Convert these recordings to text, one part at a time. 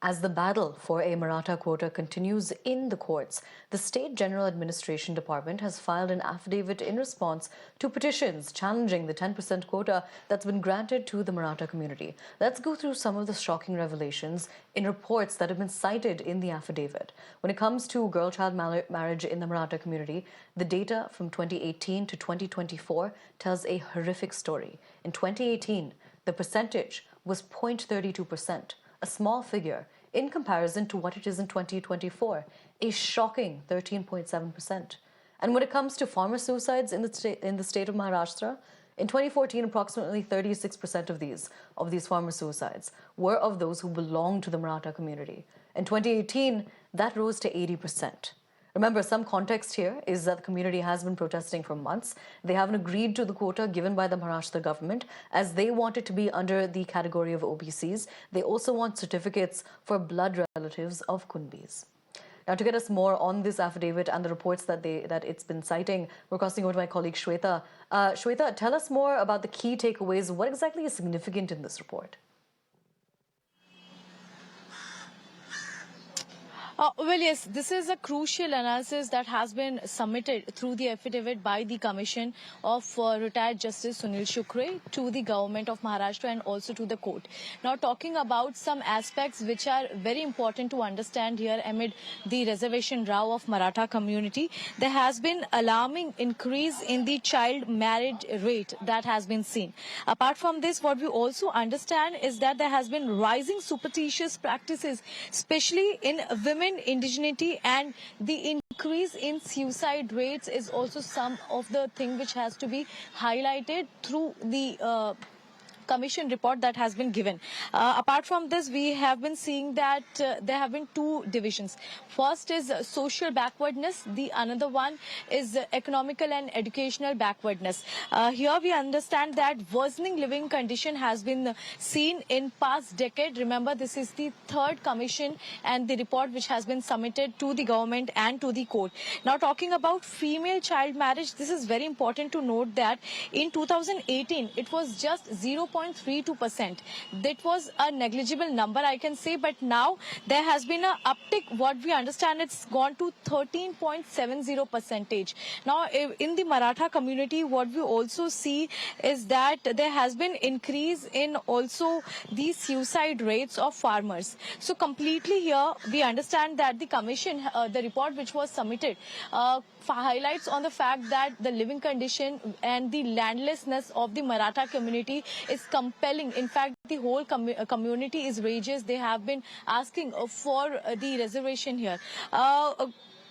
As the battle for a Maratha quota continues in the courts, the State General Administration Department has filed an affidavit in response to petitions challenging the 10% quota that's been granted to the Maratha community. Let's go through some of the shocking revelations in reports that have been cited in the affidavit. When it comes to girl-child marriage in the Maratha community, the data from 2018 to 2024 tells a horrific story. In 2018, the percentage was 0.32%. A small figure in comparison to what it is in 2024, a shocking 13.7%. And when it comes to farmer suicides in the state of Maharashtra, in 2014, approximately 36% of these farmer suicides were of those who belonged to the Maratha community. In 2018, that rose to 80%. Remember, some context here is that the community has been protesting for months. They haven't agreed to the quota given by the Maharashtra government, as they want it to be under the category of OBCs. They also want certificates for blood relatives of Kunbis. Now, to get us more on this affidavit and the reports that it's been citing, we're crossing over to my colleague Shweta. Shweta, tell us more about the key takeaways. What exactly is significant in this report? Well, yes, this is a crucial analysis that has been submitted through the affidavit by the Commission of retired Justice Sunil Shukre to the government of Maharashtra and also to the court. Now, talking about some aspects which are very important to understand here amid the reservation row of Maratha community, there has been alarming increase in the child marriage rate that has been seen. Apart from this, what we also understand is that there has been rising superstitious practices, especially in women indigeneity, and the increase in suicide rates is also some of the thing which has to be highlighted through the Commission report that has been given. Apart from this, we have been seeing that there have been two divisions. First is social backwardness. The another one is economical and educational backwardness. Here we understand that worsening living condition has been seen in past decade. Remember, this is the third commission and the report which has been submitted to the government and to the court. Now, talking about female child marriage, this is very important to note that in 2018, it was just 0.32%. That was a negligible number, I can say, but now there has been an uptick. What we understand, it's gone to 13.70%. Now, in the Maratha community, what we also see is that there has been increase in also the suicide rates of farmers. So completely here, we understand that the commission, the report which was submitted, highlights on the fact that the living condition and the landlessness of the Maratha community is compelling. In fact, the whole community is rages. They have been asking for the reservation here.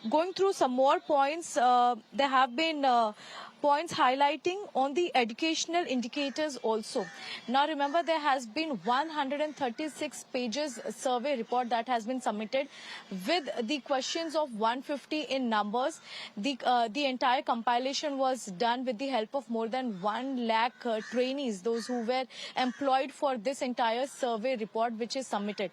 Going through some more points, there have been points highlighting on the educational indicators also. Now, remember, there has been 136 pages survey report that has been submitted with the questions of 150 in numbers. The entire compilation was done with the help of more than 1 lakh trainees, those who were employed for this entire survey report which is submitted.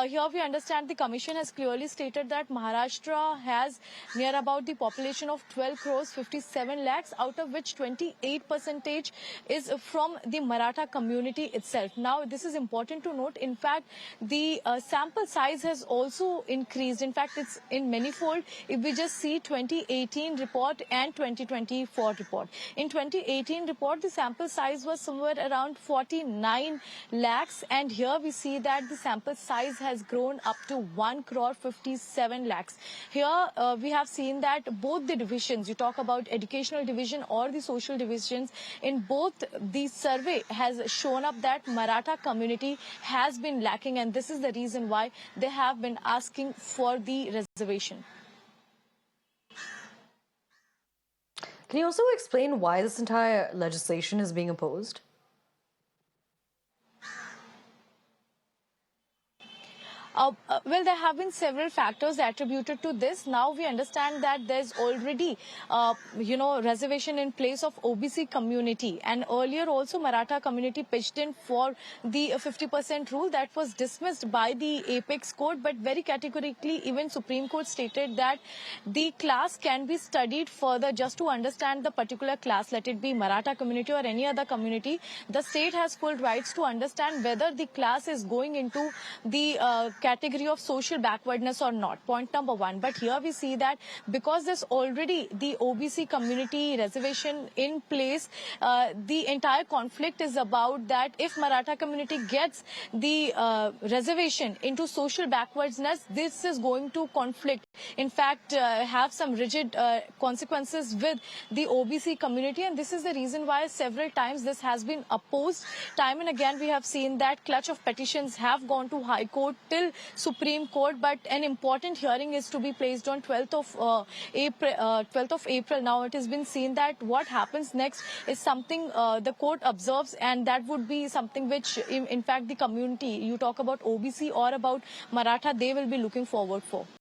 Here we understand the commission has clearly stated that Maharashtra has near about the population of 12 crores 57 lakhs, out of which 28% is from the Maratha community itself. Now, this is important to note. In fact, the sample size has also increased. In fact, it's in manifold if we just see 2018 report and 2024 report. In 2018 report, the sample size was somewhere around 49 lakhs, and here we see that the sample size has grown up to 1 crore 57 lakhs. Here we have seen that both the divisions, you talk about educational division or the social divisions, in both the survey has shown up that Maratha community has been lacking, and this is the reason why they have been asking for the reservation. Can you also explain why this entire legislation is being opposed? Well, there have been several factors attributed to this. Now we understand that there's already, reservation in place of OBC community. And earlier also Maratha community pitched in for the 50% rule that was dismissed by the Apex Court. But very categorically, even Supreme Court stated that the class can be studied further just to understand the particular class, let it be Maratha community or any other community. The state has full rights to understand whether the class is going into the category of social backwardness or not. Point number one. But here we see that because there's already the OBC community reservation in place, the entire conflict is about that if Maratha community gets the reservation into social backwardness, this is going to conflict. In fact, have some rigid consequences with the OBC community, and this is the reason why several times this has been opposed. Time and again we have seen that clutch of petitions have gone to High Court till Supreme Court, but an important hearing is to be placed on 12th of April. Now it has been seen that what happens next is something the court observes, and that would be something which in fact the community, you talk about OBC or about Maratha, they will be looking forward for.